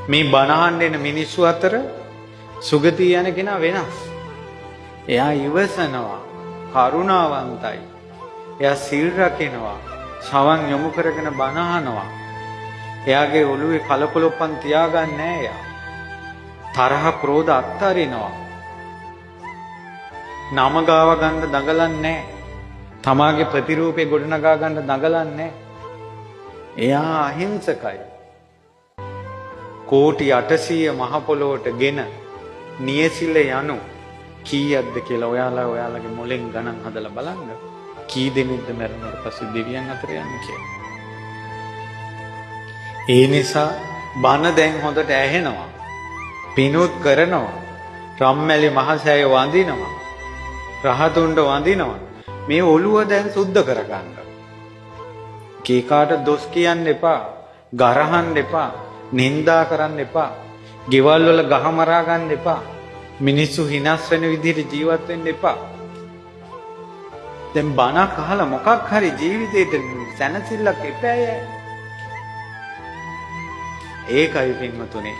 මේ බණහන් දෙන මිනිස්සු අතර සුගතිය යන කෙනා වෙනස්. එයා ඉවසනවා, කරුණාවන්තයි. එයා සිල් රකිනවා, සවන් යොමු කරගෙන බණහනවා. එයාගේ ඔළුවේ කලකොලොප්පන් තියාගන්නේ නැහැ එයා. තරහ ක්‍රෝධ අත්හරිනවා. නම ගාව ගන්න දඟලන්නේ නැහැ. තමාගේ ප්‍රතිරූපේ ගොඩනගා ගන්න දඟලන්නේ නැහැ. එයා අහිංසකයි. කෝටි 800 මහ පොළොවට ගෙන නියසිල යනු කීයක්ද කියලා ඔයාලගේ මොලෙන් ගණන් හදලා බලන්න. කී දෙනෙක්ද මරණයට පස්සේ දෙවියන් අතර යන්නේ කියලා. ඒ නිසා බණ දැන් හොඳට ඇහෙනවා. පිනුත් කරනවා. රම්මැලි මහසෑය වඳිනවා. රහතුන්ට වඳිනවා. මේ ඔළුව දැන් සුද්ධ කරගන්න. කීකාට දොස් කියන්න එපා. ගරහන්න එපා. නින්දා කරන්න එපා. ගෙවල් වල ගහ මරා ගන්න එපා. මිනිස්සු හිනස් වෙන විදිහට ජීවත් වෙන්න එපා. දැන් බණක් අහලා මොකක් හරි ජීවිතේට සැනසෙල්ලක් එපෑය. ඒකයි පින්වතුනි